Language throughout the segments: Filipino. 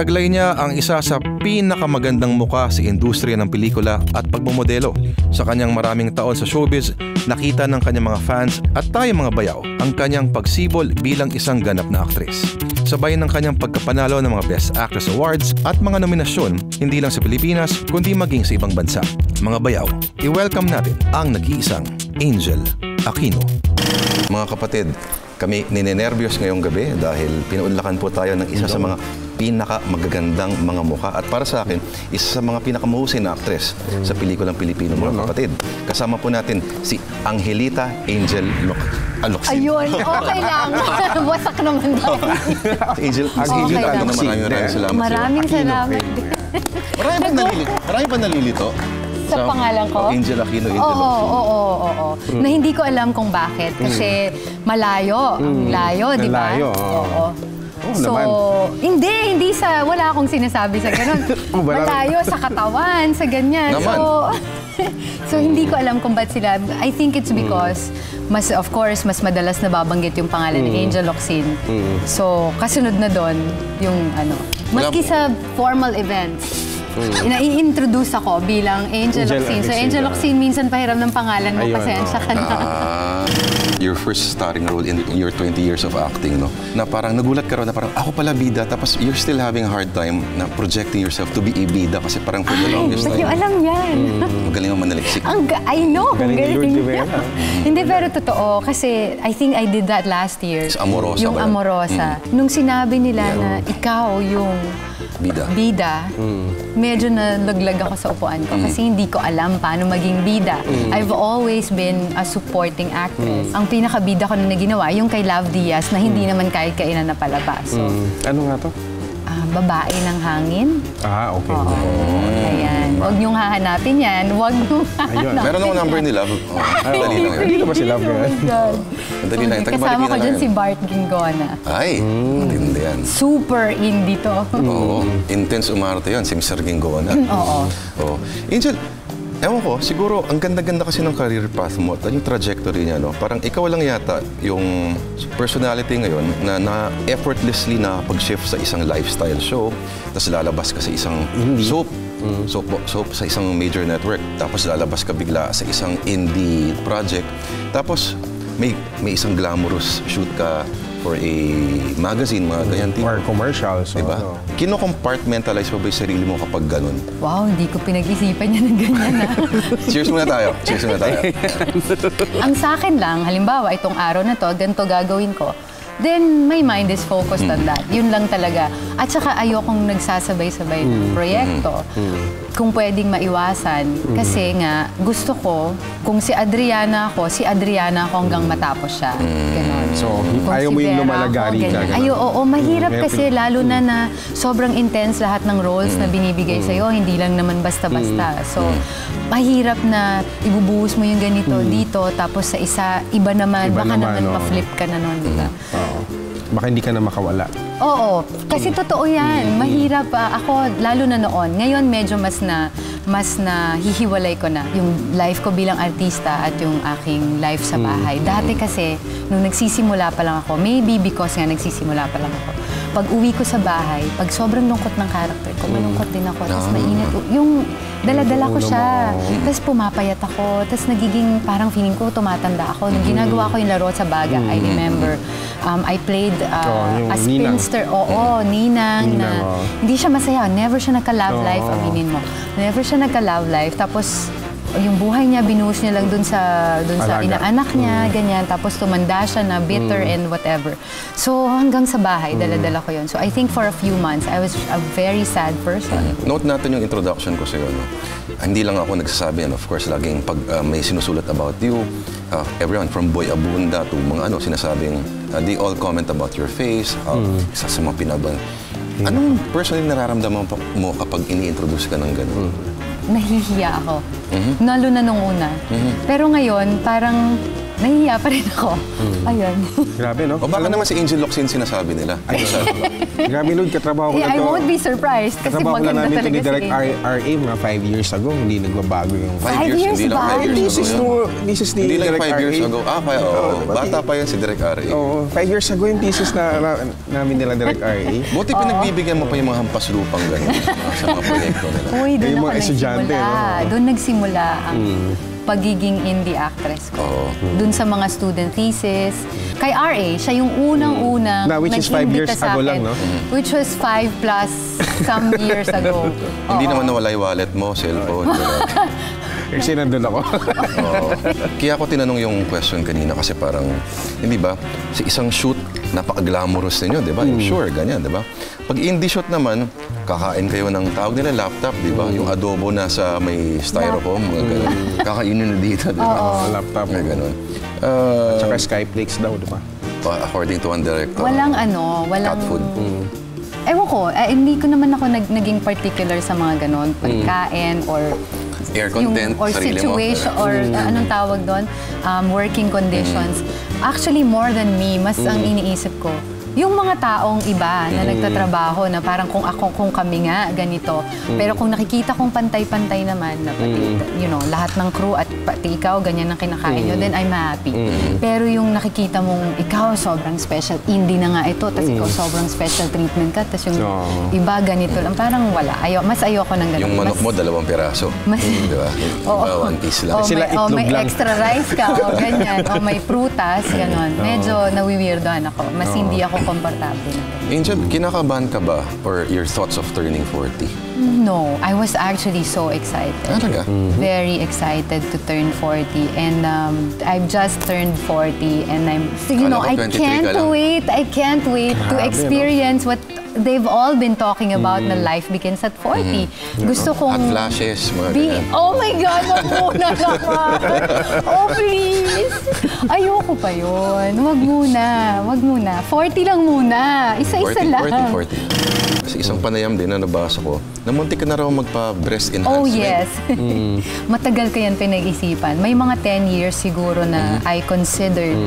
Taglay niya ang isa sa pinakamagandang muka sa industriya ng pelikula at pagmomodelo. Sa kanyang maraming taon sa showbiz, nakita ng kanyang mga fans at tayo mga bayaw ang kanyang pagsibol bilang isang ganap na aktres. Sabay ng kanyang pagkapanalo ng mga Best Actress Awards at mga nominasyon, hindi lang sa Pilipinas, kundi maging sa ibang bansa. Mga bayaw, i-welcome natin ang nag-iisang Angel Aquino. Mga kapatid, kami ninenervyos ngayong gabi dahil pinuunlakan po tayo ng isa sa mga pinakamagagandang mga mukha at para sa akin, isa sa mga pinakamahusay na aktres sa pelikulang Pilipino, mga kapatid. Kasama po natin si Angelita Angel Locsin. Ayun, okay lang. Wasak naman tayo. Angel Locsin. Maraming salamat. Maraming salamat. Marami pa nalilito. Sa pangalan ko? Angel Aquino, Angel Locsin. Oo. Na hindi ko alam kung bakit. Kasi malayo. Layo, di ba? Malayo, oo. So, naman. hindi sa, wala akong sinasabi sa ganun. Malayo sa katawan, sa ganyan. So, hindi ko alam kung ba't sila. I think it's because, of course, mas madalas nababanggit yung pangalan ni Angel Locsin. So, kasunod na doon yung maski sa formal events. I-introduce ako bilang Angel Locsin. So, Angel Locsin, minsan pahiram ng pangalan mo, pasensya ka na. Your first starring role in your 20 years of acting, no? Na parang nagulat ka rin na parang ako pala bida, tapos you're still having a hard time na projecting yourself to be a bida kasi parang for the longest time. Ba't yung alam yan? Magaling mo manaliksik. I know. Galing niya. Hindi, pero totoo. Kasi I think I did that last year. Amorosa. Yung Amorosa. Nung sinabi nila na ikaw yung bida, medyo nalaglag ako sa upuan ko kasi hindi ko alam paano maging bida. I've always been a supporting actress. Ang pinakabida ko na ginawa, yung kay Love Diaz na hindi naman kahit kainan na palabas. So, ano nga to? Babae ng hangin. Okay. Ayan. Huwag niyong hahanapin yan. Huwag niyong hahanapin. Meron akong number ni Love. Dali lang. Hindi na ba si Love yan? Dali lang. Kasama ko dyan si Bart Gingona. Ay, matindi yan. Super indie to. Oo. Intense umarte yun. Si Mr. Gingona. Oo. Angel, ewan ko, siguro ang ganda-ganda kasi ng career path mo at yung trajectory niya, no? Parang ikaw lang yata yung personality ngayon na effortlessly na pag-shift sa isang lifestyle show, tapos lalabas ka sa isang soap sa isang major network, tapos lalabas ka bigla sa isang indie project, tapos may isang glamorous shoot ka for a magazine, mga ganyan tipo. Or commercials. Diba? Kino-compartmentalize mo ba yung sarili mo kapag ganun? Wow, hindi ko pinag-isipan niya ng ganyan na. Cheers muna tayo. Ang sa akin lang, halimbawa, itong araw na to, ganito gagawin ko, then my mind is focused on that. Yun lang talaga. At saka ayokong nagsasabay-sabay ng proyekto. Kung pwedeng maiwasan. Kasi nga, gusto ko, kung si Adriana ako hanggang matapos siya. Ganon. So, ayaw mo yung lumalagari ka. Oo, mahirap kasi lalo na sobrang intense lahat ng roles na binibigay sa'yo. Hindi lang naman basta-basta. So, mahirap na ibubuhos mo yung ganito dito, tapos sa isa, iba naman, baka naman ma-flip ka na nun. Baka hindi ka na makawala. Oo, kasi totoo yan. Mahirap. Ako, lalo na noon. Ngayon, medyo mas na hihiwalay ko na yung life ko bilang artista at yung aking life sa bahay. Dati kasi, nung nagsisimula pa lang ako, maybe because nga nagsisimula pa lang ako, pag uwi ko sa bahay, pag sobrang lungkot ng character ko, malungkot din ako, tapos mainit. Yung dala-dala ko siya, tapos pumapayat ako, tapos nagiging parang feeling ko tumatanda ako. Nung ginagawa ko yung laro sa Baga, I remember, I played a spinster. Ninang na hindi siya masaya. Never siya nagka-love life, aminin mo. Never siya nagka-love life. Tapos, yung buhay niya, binuhos niya lang dun sa inaanak niya, ganyan. Tapos tumanda siya na bitter and whatever. So, hanggang sa bahay, dala-dala ko yun. So, I think for a few months, I was a very sad person. Note natin yung introduction ko sa'yo, no? Hindi lang ako nagsasabi, and of course, laging pag may sinusulat about you, everyone from Boy Abunda to mga sinasabing, they all comment about your face, isa sa mga pinabang. Anong personally nararamdaman mo kapag ini-introduce ka ng gano'n? Nahihiya ako. Lalo na nung una. Pero ngayon, parang nahihiya pa rin ako. Ayun. Grabe, no? O baka naman si Angel Locsin sinasabi nila. Grabe, Lord, katrabaho ko Yeah, na I to. won't be surprised kasi Katrabaho ko na maganda namin ito talaga ni si Direct Angel. RA mga 5 years ago. Hindi nagbabago yung... 5 years, hindi lang ba? 5 years This is ago. this is the Hindi lang Direct 5 years RA. ago. Bata pa yan si Direct RA. Oo, 5 years ago yung thesis na namin nila Direct RA. Buti pinagbibigyan mo pa yung mga hampas lupang gano'n sa mga proyekto nila. Uy, doon Yung ako mga estudyante, nagsimula. no? Doon nagsimula ang pagiging indie actress ko. Doon sa mga student thesis. Kay RA, siya yung unang-unang Na, which is 5 nag-imbita years sa ago akin, lang, no? Which was 5 plus some years ago. Hindi Oo. naman nawala yung wallet mo, cellphone. Kasi nandun ako. Oo. Kaya ako tinanong yung question kanina kasi parang, hindi ba, sa isang shoot, napaka-glamorous ninyo, di ba? Sure, ganyan, di ba? Pag indie shoot naman, kakain kayo ng tawag nila laptop, di ba? Yung adobo nasa may styrofoam, mga ganun. Kakainin na dito, di ba? Laptop. Mga ganun. Tsaka Skyflakes daw, di ba? According to one director. Walang Cat food. Ewan ko, hindi ko naman ako naging particular sa mga ganon, pagkain or Air content, or sarili mo. situation or anong tawag doon, working conditions. Actually, more than me, mas ang iniisip ko, yung mga taong iba na nagtatrabaho na parang kung kami nga ganito. Pero kung nakikita kong pantay-pantay naman na pati, you know, lahat ng crew at pati ikaw ganyan ang kinakain nyo, then I'm happy. Pero yung nakikita mong ikaw sobrang special, indie na nga ito, tapos ikaw sobrang special treatment ka, tapos yung iba ganito lang, parang wala. Mas ayoko ng ganito. Yung manok mo, 2 piraso. Di ba? Iba, 1 piece lang. Sila itlog may lang. extra rice ka, o ganyan, o may prutas, gano'n. Medyo nawiwirdohan ako. Mas hindi ako komportable na. Angel, kinakabahan ka ba or your thoughts of turning 40? No, I was actually so excited. Talaga? Very excited to turn 40. And I've just turned 40 and Kala ko I 23 can't ka lang. wait. I can't wait to Grabe, experience what they've all been talking about na life begins at 40. Gusto kong... Hot flashes, mga ganyan. Oh my God, wag muna naman. Oh, please. Ayoko pa yun. Wag muna. 40 lang muna. Isa-isa lang. 40. Kasi isang panayam din na nabasa ko, na muntik ka na raw magpa-breast enhancement. Oh, yes. Matagal ko yan pinag-isipan. May mga 10 years siguro na I considered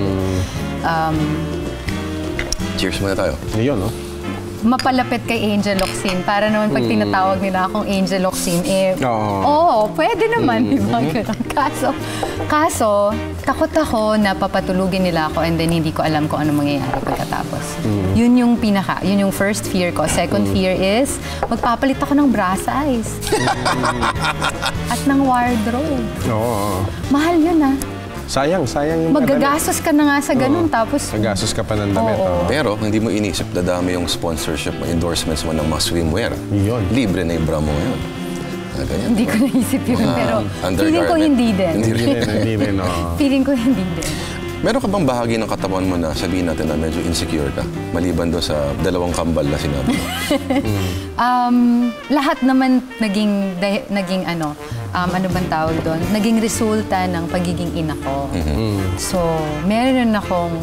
Cheers muna tayo. Yun, no? mapalapit kay Angel Locsin para naman pag tinatawag nila akong Angel Locsin, pwede naman, di ba? Kaso, takot ako na papatulugin nila ako and then hindi ko alam kung ano mangyayari pagkatapos. Yun yung first fear ko. Second fear is, magpapalit ako ng bra size. At ng wardrobe. Mahal yun Sayang yung... Magagastos ka na nga sa ganun, tapos... Magagastos ka pa ng damit. Pero hindi mo inisip dadami yung sponsorship, endorsements mo ng mga swimwear. Yun. Libre na yung bra mo ngayon. Ganyan. Hindi ko naisip yun, pero feeling ko hindi din. Hindi rin. Feeling ko hindi din. Meron ka bang bahagi ng katawan mo na sabihin natin na medyo insecure ka? Maliban doon sa 2 kambal na sinabi mo. Lahat naman naging ano bang tawag doon? Naging resulta ng pagiging ina ko. So, meron akong,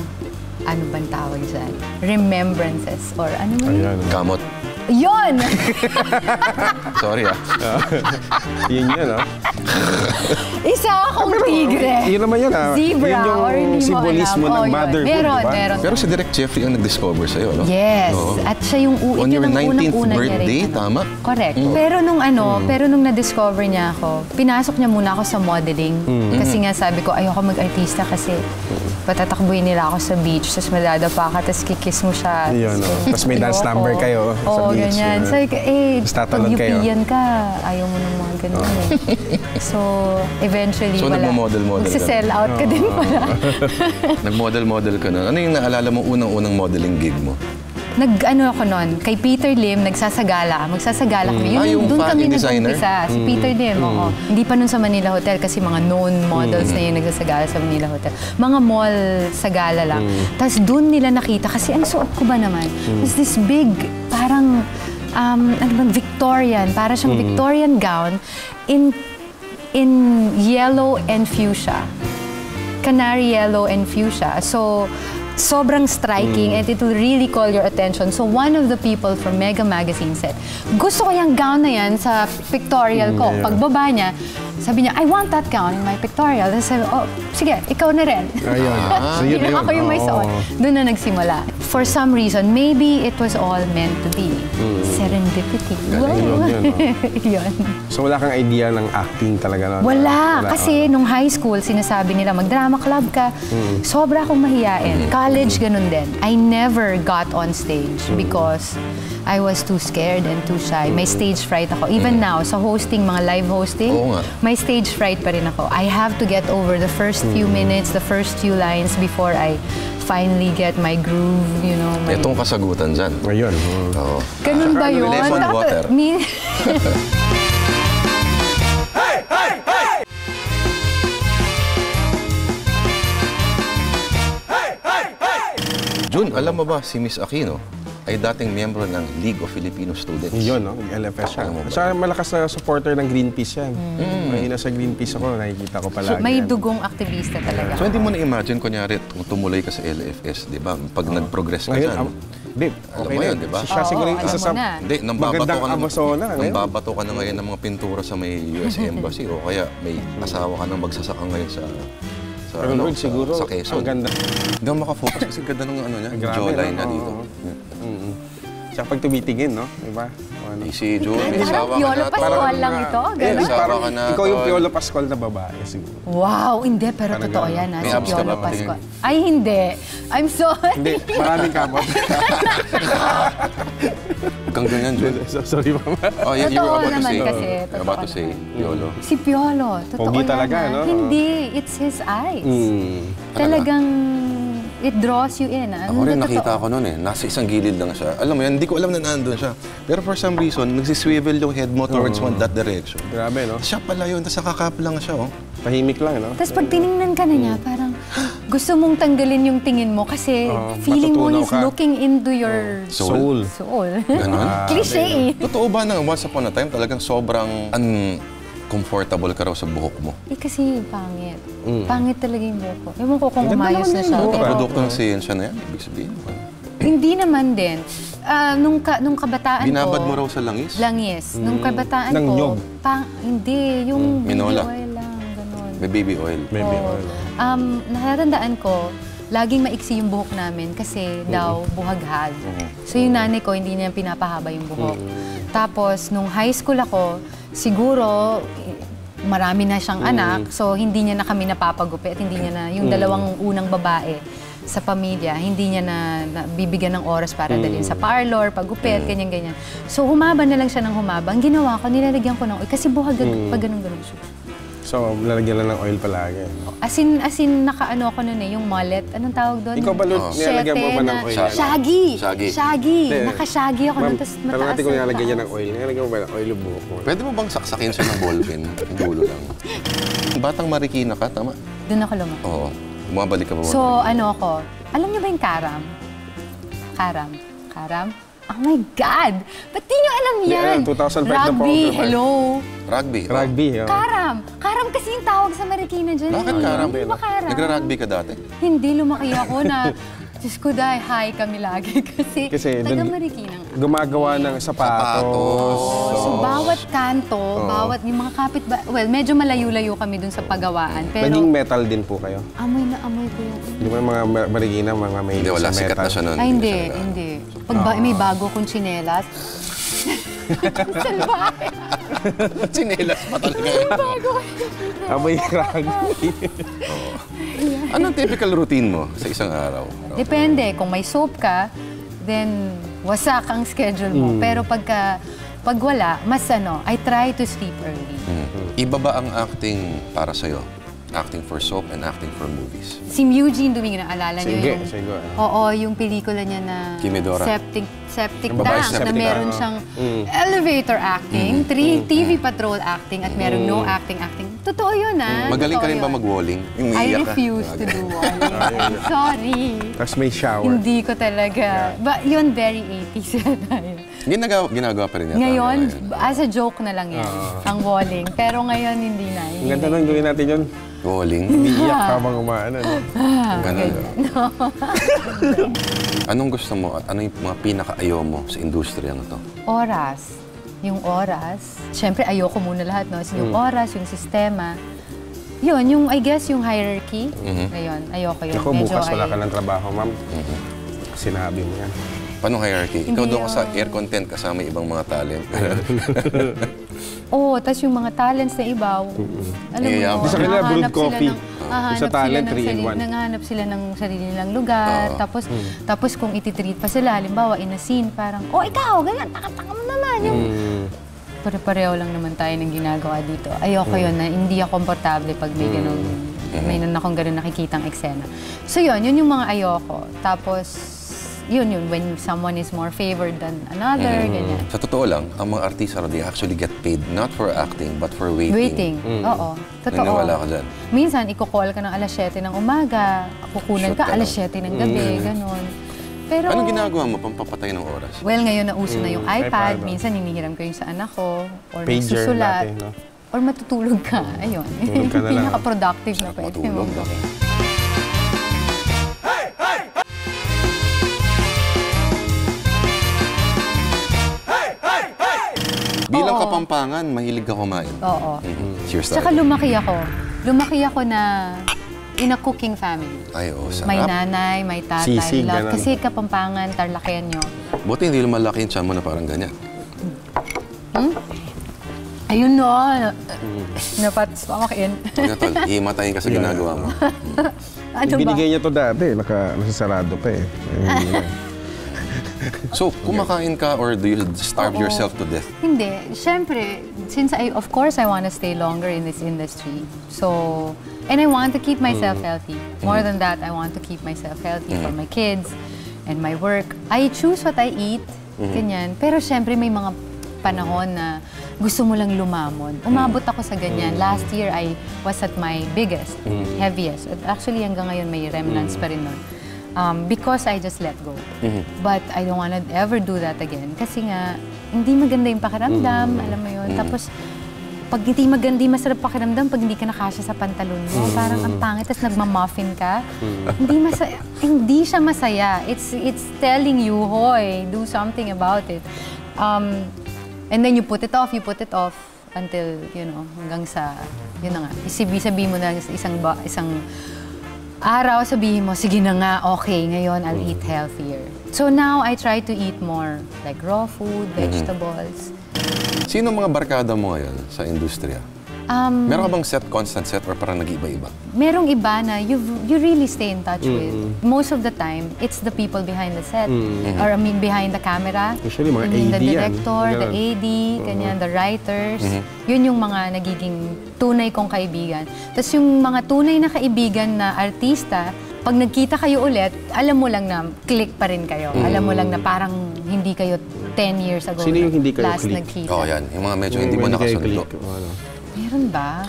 ano bang tawag dyan? Remembrances or ano mo yun? Kamot. Yun! Sorry Yun, Isa akong tigre. Yun naman yun, Zebra, yun yung or hindi mo simbolismo alam. ng motherhood, Meron. Pero si Direk Jeffrey ang nag-discover sa'yo, no? Yes. Oo. At siya yung On your 19th unang-una birthday, niya rin. tama? Correct. Pero nung na-discover niya ako, pinasok niya muna ako sa modeling. Kasi nga sabi ko, ayoko mag-artista kasi patatakbuhin nila ako sa beach, tapos madadapa ka, tapos kikiss mo siya. Tapos may dance number kayo sa beach. Ganyan. Sabi ko, pag UP-yan ka, ayaw mo ng mga ganyan So, eventually, So, nagmo-model-model ka? Magsisell out ka din pala. Nag-model ka na. Ano yung naalala mo unang-unang modeling gig mo? Nag-ano ako noon, kay Peter Lim, magsasagala kami. Yung Doon kami fashion designer? nag-umpisa, si Peter Lim, oo. Hindi pa nun sa Manila Hotel kasi mga known models na yung nagsasagala sa Manila Hotel. Mga mall sa gala lang. Tapos doon nila nakita, kasi ang suot ko ba naman? Was this big, parang, Victorian, para siyang Victorian gown in yellow and fuchsia. Canary yellow and fuchsia. So, sobrang striking and it will really call your attention. So one of the people from Mega Magazine said, gusto ko yung gown na yan sa pictorial ko. Pagbaba niya, Sabi niya, I want that gown in my pictorial. Tapos sabi, oh, sige, ikaw na rin. Ayun. So yun na yun. Ako yung may suot. Doon na nagsimula. For some reason, maybe it was all meant to be. Serendipity. Wow. Yun. So wala kang idea ng acting talaga? No? Wala. Kasi nung high school, sinasabi nila, mag-drama club ka. Sobra akong mahiyain. College, ganun din. I never got on stage because I was too scared and too shy. May stage fright ako. Even now, sa hosting, mga live hosting, may stage fright pa rin ako. I have to get over the first few minutes, the first few lines before I finally get my groove, you know. Itong kasagutan dyan. Ayun. Oo. Ganun ba yun? Lemon water. Jun, alam mo ba si Miss Aquino ay dating miyembro ng League of Filipino Students? Yun, no? LFS siya. Siya malakas na supporter ng Greenpeace yan. May nasa Greenpeace ako, nakikita ko palagi. So, may yan. dugong aktivista talaga. So hindi mo na-imagine, kunyari, kung tumuloy ka sa LFS, di ba? Pag nag-progress ka dyan. Di, Alam okay mo na. yun, di ba? Siya siguro yung isa sa Hindi, magandang Amazona. nambabato ka na ngayon ng mga pintura sa may US Embassy o kaya may asawa ka nang magsasaka ngayon sa siguro, sa Quezon. ang ganda. Hindi ako makafocus kasi ganda ng ano niya, jawline na dito. Tsaka pag tumitingin, no? Diba? Si Jun, may Parang asawa ka Piolo na. Pascual lang ito. Ganun. Asawa ka na. Ikaw yung Piolo Pascual na babae, siguro. Wow, hindi. Pero totoo yan, May si abs ka Piolo ba? Pascual. Ay, hindi. I'm sorry. Hindi, maraming kapot. Kang ganyan, Jun. Sorry, mama. Oh, you were Totoo about to naman say. kasi, You're totoo about to say, Piolo. Si Piolo. Totoo Pogi yan. talaga, ah. no? Hindi. It's his eyes. Talagang it draws you in. Ako rin nakita ko noon eh. Nasa isang gilid lang siya. Alam mo yan, hindi ko alam na nandun siya. Pero for some reason, nagsiswivel yung head mo towards that direction. Grabe, no? Siya pala yun, tapos nakakap lang siya, oh. Tahimik lang, no? Tapos pag tiningnan ka na niya, parang gusto mong tanggalin yung tingin mo kasi feeling mo matutunaw he's ka. looking into your Soul. soul. Ganon? Cliché eh. Totoo ba na once upon a time talagang sobrang uncomfortable ka raw sa buhok mo? Eh kasi pangit. Pangit talaga yung buhok ko. Ewan ko kung umayos na siya. Ito, pero- produkto ng siyensya na yan, ibig sabihin. Hindi naman din. Nung kabataan Binabad ko... mo raw sa langis? Langis. Nung kabataan Ng ko... nyog? Hindi. Yung Minola. baby oil lang. Ganon. May baby oil. Maybe. Oo. Natatandaan ko, laging maiksi yung buhok namin kasi daw buhaghag. So yung nanay ko, hindi niya pinapahaba yung buhok. Tapos, nung high school ako, siguro marami na siyang anak, so hindi niya na kami napapagupit, hindi niya na, yung dalawang unang babae sa pamilya, hindi niya na bibigyan ng oras para dalhin sa parlor, pagupit, ganyan-ganyan. So humaba na lang siya ng humaba. Ang ginawa ko, nilalagyan ko ng oil, kasi buhag pag ganun-ganun siya. So, lalagyan lang ng oil palagi. As in nakaano ako nun eh, yung mullet. Anong tawag doon? Ikaw ba, nilalagyan mo ba ng oil? Shaggy! Shaggy. Shaggy! Hindi. Naka-shaggy ako nun, tapos Tanong mataas natin kung na nilalagyan niya paa. ng oil. Nilalagyan mo ba ng oil yung buhok mo? Pwede mo bang saksakin siya ng ballpen? Yung dulo lang. Batang Marikina ka, tama? Doon ako lumaki. Oo. Bumabalik ka ba? So, ano ako, alam niyo ba yung karam? Karam? Karam? Oh my God! Ba't di niyo alam yan? Hindi, 2005 na po Rugby, ako. hello! Rugby. oh. Rugby, yun. Karam! Karam kasi yung tawag sa Marikina dyan. Bakit karam? Hindi ba karam? Nagra-rugby ka dati? Hindi, lumaki ako na, Diyos ko dahil high kami lagi kasi, Kasi taga dun- Marikina. Gumagawa ng sapatos. So, bawat kanto, bawat yung mga well, medyo malayo-layo kami dun sa pagawaan. Pero, Naging metal din po kayo. amoy na amoy ko yun. Di ba yung mga Marikina, mga may Hindi, wala. sa Sikat metal? na siya nun. Ay, hindi, siya nag- hindi. Pag may bago kong tsinelas, salbahe. Sinelas pa talaga. Amoy rugby. Anong typical routine mo sa isang araw? Depende. Kung may soap ka, then wasak ang schedule mo. Pero pag wala, mas I try to sleep early. Iba ba ang acting para sa'yo? Acting for soap and acting for movies? Si Eugene Domingo, naalala niyo Sige, yung... sige. Oo, yung pelikula niya na... Kimedora. Septic Yung babae Tank, sa na septic meron tank. siyang elevator acting, TV patrol acting, at meron no acting. Totoo yun, ah. Magaling ka Totoo rin ba yun. mag-walling? Yung I umiiyak ka? refuse to do walling. Sorry. Tapos may shower. Hindi ko talaga. But yun, very 80s yun. Ginagawa pa rin yata. Ngayon, as a joke na lang yan, ang walling. Pero ngayon, hindi na. Ang ganda nun, gawin natin yun. Walling? Iiyak habang umaano. No? Ganun. Anong gusto mo at ano yung mga pinaka-ayaw mo sa industriya na to? Oras. yung oras. Siyempre, ayoko muna lahat, no? So, yung oras, yung sistema. Yun, yung, I guess, yung hierarchy. Ngayon, ayoko yun. Ako, bukas wala ka ng trabaho, ma'am. Sinabi mo yan. Paano hierarchy? Ikaw doon ka sa air content kasama yung ibang mga talent. Oo, tas yung mga talents na iba, alam mo yun, Sa kanila, brewed coffee. Sa talent, 3-in-1. Nanghahanap sila ng sarili nilang lugar. Tapos kung ititreat pa sila, halimbawa, in a scene, parang, oh, ikaw, ganyan, taka-taka mo naman. Yung, pare-pareho lang naman tayo ng ginagawa dito. Ayoko yun na hindi ako komportable pag may ganun, may akong ganun nakikitang eksena. So yun yung mga ayoko. Tapos, yun, when someone is more favored than another, ganyan. Sa totoo lang, ang mga artista they actually get paid not for acting, but for waiting. Oo. Totoo. Naniniwala ka dyan? Minsan, iko-call ka ng alas 7 ng umaga, kukunan ka alas 7 ng gabi, ganun. Pero, anong ginagawa mo pampapatay ng oras? well, ngayon nauso na yung iPad. Minsan, hinihiram ko yung sa anak ko. Or Pager nagsusulat. dati, no? Or matutulog ka. Ayun. Tulog ka na lang. Pinaka-productive na pwede Matulog, mong no? gawin. Bilang Oo. Kapampangan, mahilig ka kumain. Oo. Cheers Tsaka tayo. lumaki ako. Lumaki ako na in a cooking family. Ay, oh, May sarap. nanay, may tatay, Sisig, love. ganun. Kasi Kapampangan, Tarlakenyo. Buti hindi lumalaki yung tiyan mo na parang ganyan. Ayun no, napats pa makin. Huwag tol, himatayin ka sa ginagawa mo. Ano ba? Binigay niya to dati, nasasarado pa eh. So, kumakain ka or do you starve yourself to death? Hindi. Siyempre, since of course, I want to stay longer in this industry. So, and I want to keep myself healthy. More than that, I want to keep myself healthy for my kids and my work. I choose what I eat, ganyan. Pero siyempre, may mga panahon na gusto mo lang lumamon. Umabot ako sa ganyan. Last year, I was at my biggest, heaviest. At actually, hanggang ngayon, may remnants pa rin nun. Because I just let go. But I don't want to ever do that again. Kasi nga, hindi maganda yung pakiramdam, alam mo yun. Tapos, pag hindi maganda, masarap pakiramdam pag hindi ka nakasya sa pantalon mo. Parang ang pangit, tapos nagma-muffin ka. Hindi siya masaya. It's telling you, hoy, do something about it. And then you put it off until, you know, hanggang sa, yun na nga, sabi mo na isang araw, sabihin mo, sige na nga, okay, ngayon I'll eat healthier. So now, I try to eat more like raw food, vegetables. Sino mga barkada mo ngayon sa industriya? Meron ka bang constant set or parang nag-iba-iba? Merong iba na you really stay in touch with. Most of the time, it's the people behind the set. Or I mean, behind the camera. Usually, mga I mean, the AD yan. director, the Ganun. AD, ganyan, the writers. Yun yung mga nagiging tunay kong kaibigan. Tapos yung mga tunay na kaibigan na artista, pag nagkita kayo ulit, alam mo lang na click pa rin kayo. Alam mo lang na parang hindi kayo 10 years ago Sino yung hindi kayo last click? nagkita. Oo, yan. Yung mga medyo hindi mo nakasundo. Meron ba?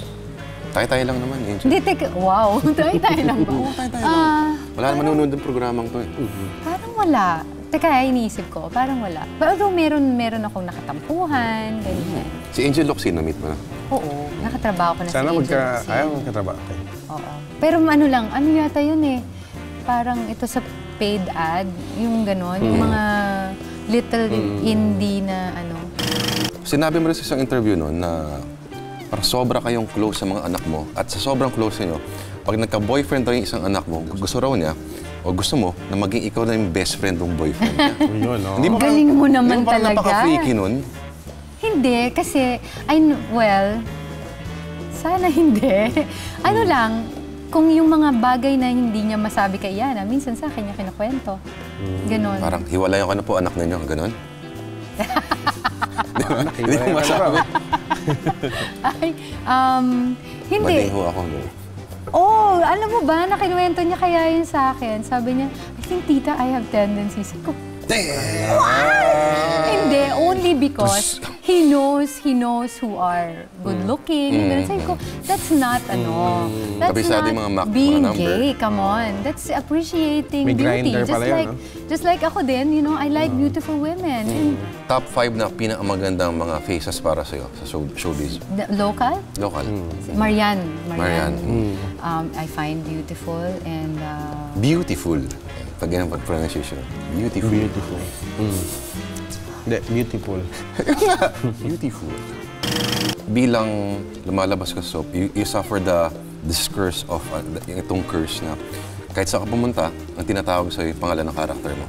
Tayo-tayo lang naman. Angel. Hindi, wow. Tayo lang ba? Wala naman nanonood ng programang to eh. Parang wala. Teka, iniisip ko, parang wala. But although meron akong nakatampuhan, ganyan. Si Angel Locsin, na-meet mo na? Oo, nakatrabaho ko na Sana si Angel Locsin. ayaw magkatrabaho kayo. Oo. Pero ano lang, ano yata yun eh. Parang ito sa paid ad, yung gano'n, yung mga little indie na ano. Sinabi mo rin sa isang interview noon na parang sobra kayong close sa mga anak mo at sa sobrang close niyo, pag nagka-boyfriend daw yung isang anak mo, gusto raw niya o gusto mo na maging ikaw na yung best friend ng boyfriend niya. Yun, no? Hindi mo Galing mo naman hindi mo parang talaga. napaka-freaky nun? Hindi, kasi, sana hindi. Ano lang, kung yung mga bagay na hindi niya masabi kay Yana, minsan sa akin niya kinakwento. Ganon. Parang hiwalayan ka na po anak ninyo, ganon? Hindi mo masabi. Ay, hindi. Baliho ako. Oh, alam mo ba, nakinuwento niya kaya yun sa akin. Sabi niya, I think, tita, I have tendencies. Ko, hindi, only because he knows who are good-looking. Ganun. Sabi ko, that's not, that's Kabisado yung not mga Mac, being mga number. gay. Come on. That's appreciating May beauty. grinder pala yun, no? Just like ako din, you know, I like beautiful women. And Top 5 na pinakamagandang mga faces para sa'yo sa showbiz. local, Local. Marian. Marian. I find beautiful and Beautiful. Pag yan ang pronunciation. Beautiful. Hindi, beautiful. Beautiful. Bilang lumalabas ka sa soap, you suffer this curse of, itong curse na kahit saan ka pumunta, ang tinatawag sa'yo yung pangalan ng karakter mo.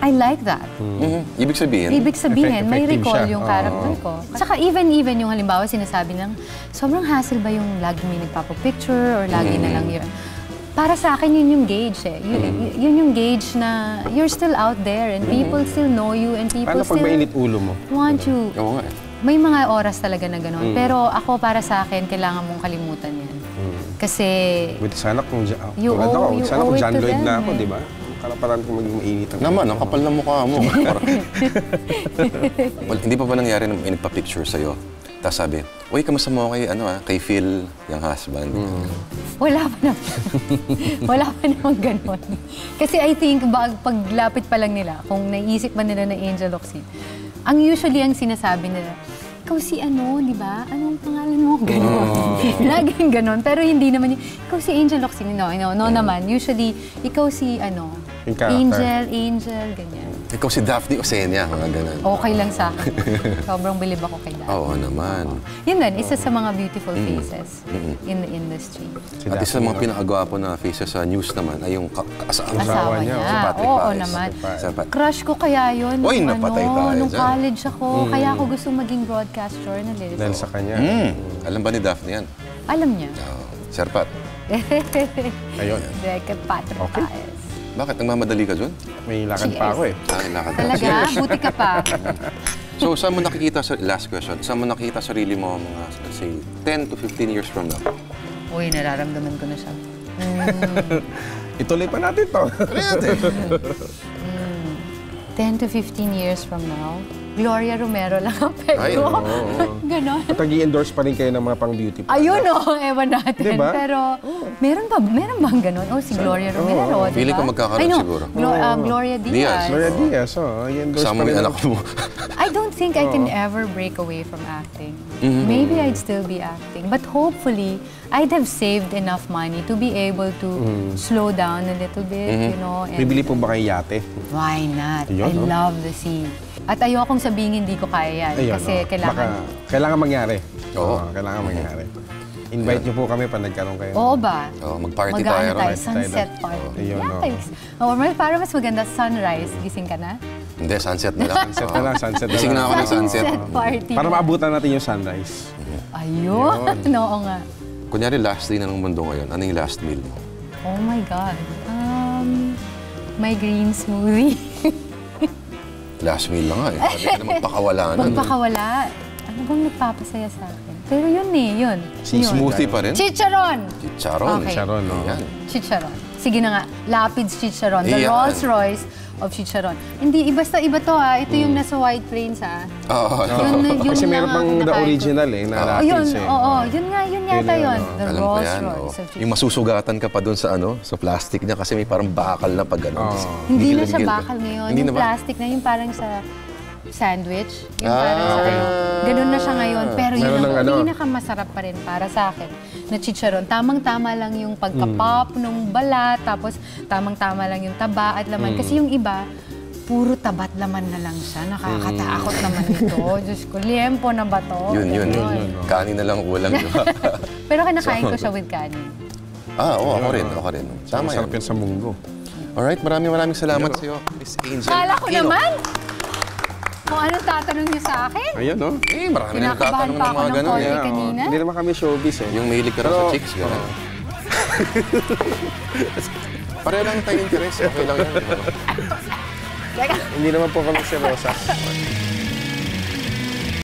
I like that. Ibig sabihin, May Effective recall siya. yung character ko. Saka even yung halimbawa sinasabi ng, sobrang hassle ba yung lagi may nagpapapicture or lagi na lang yun. Para sa akin, yun yung gauge eh. Yun yung gauge na you're still out there and people still know you and people Paano pag still mainit ulo mo? want you. oo nga eh. May mga oras talaga na gano'n. Pero ako, para sa akin, kailangan mong kalimutan yan. Kasi Buti sana kung You tulad owe- ako, you sana owe kung it John to Lloyd them, na ako, eh. di ba? Karapatan kong maging mainit ang Naman, ang kapal ng mukha mo. Well, hindi pa ba nangyari na may nagpa-picture sa'yo? Tapos sabi, uy, kamusta mo kay Phil, yung husband? wala pa naman. Wala pa naman gano'n. Kasi I think, paglapit pa lang nila, kung naisip man nila na Angel Locsin, usually ang sinasabi nila, ikaw si di ba? Anong pangalan mo? Ganon. Laging ganon. Pero hindi naman ikaw si Angel Locsin. No naman. Usually, ikaw si Yung character. Angel, ganyan. Ikaw si Daphne Osenia, mga ganun. Okay lang sa akin. Sobrang bilib ako kay Daphne. Oo naman. Yun din, isa sa mga beautiful faces in the industry. At isa sa mga pinakagwapo na faces sa news naman ay yung Asawa niya. si Patrick Oo Paes. naman. Si Pat- Crush ko kaya yun. Uy, napatay tayo Nung dyan. college ako. Kaya ako gusto maging broadcast journalist. Dahil sa kanya. Alam ba ni Daphne yan? Alam niya. Sir Pat, Ayun. Kay Patrick Okay. Paes. bakit nagmamadali ka dun? May lakad pa ako eh. Lakad ka. Talaga? Buti ka pa. So, saan mo nakikita, last question, saan mo nakikita sarili mo mga, let's say, 10 to 15 years from now? Uy, nararamdaman ko na siya. Ituloy pa natin to. 10 to 15 years from now, Gloria Romero lang ang peg Ay, ko. oo. Ganon. At nag-i-endorse pa rin kayo ng mga pang-beauty. Ayun ewan natin. Diba? Pero, meron bang ganon? Si Gloria Romero, diba? Feeling ko magkakaroon I know. siguro. Gloria Diaz. Diaz. Gloria Diaz, i-endorse Kasama pa mo rin. yung anak mo. I don't think I can ever break away from acting. Maybe I'd still be acting. But hopefully, I'd have saved enough money to be able to slow down a little bit, And Bibili po ba kayo yate? why not? Yun, I no? love the sea. At ayokong sabihin hindi ko kaya yan. Ayun, Kasi kailangan... kailangan mangyari. Oo. Kailangan mangyari. Invite niyo po kami pag nagkaroon kayo. Oo ba? Mag-party Mag-ano tayo. tayo, Right? sunset party. Ayun, no? Yikes! Para mas maganda, sunrise. Gising ka na? Hindi, sunset na lang. Sunset na lang, sunset na Gising na lang. ako ng sunset. party. Para maabutan natin yung sunrise. Ayun! Oo nga. Kunyari, last day na ng mundo ngayon, ano yung last meal mo? Oh my God. My green smoothie. Last meal lang nga eh. Pwede ka na magpakawala na. Magpakawala. Ano bang nagpapasaya sa akin? Pero yun. Yun. Smoothie pa rin? Chicharon! Chicharon. Okay. Sharon, no? Yan. Chicharon. Sige na nga, Lapid's Chicharon. The Iyan. Rolls Royce of Chicharon. Hindi, iba to Ito yung nasa White Plains Oo. Yun Kasi meron lang pang ang the nakain ko. original na Oh, Lapis yun, eh. oo. Yun yata Yun, yun. no? The Alam ko Rolls yan. Royce Oo. of Chicharon. Yung masusugatan ka pa dun sa sa plastic niya kasi may parang bakal na pag ano. Hindi na siya Gigil-gil ka. bakal ngayon. Hindi Yung na ba? plastic na yung parang sa sandwich. Yung parang sa okay. Ganun na siya ngayon. Pero yun Meron ang ng ano. pinakamasarap pa rin para sa akin na chicharon. Tamang-tama lang yung pagka-pop nung balat, tapos tamang-tama lang yung taba at laman. Kasi yung iba, puro tabat laman na lang siya. Nakakatakot naman ito. Diyos ko, liempo na ba to? Yun. Ganon. Kanin na lang ulang, di ba? Pero kinakain ko siya with kanin. Oo, ako rin. Tama yan. Masarap yan sa munggo. Alright, maraming salamat sa iyo, Miss Angel. Kala ko Aquino. naman kung anong tatanong niyo sa akin. Ayun, no? Marami na Kinakabahan nagtatanong pa ng ako mga ng ganun. konti eh. kanina. Hindi naman kami showbiz eh. Yung mahilig ka rin sa Pero- chicks, gano'n. Pareho lang tayo interest. Okay lang yan. Teka. Hindi naman po kami seryosa.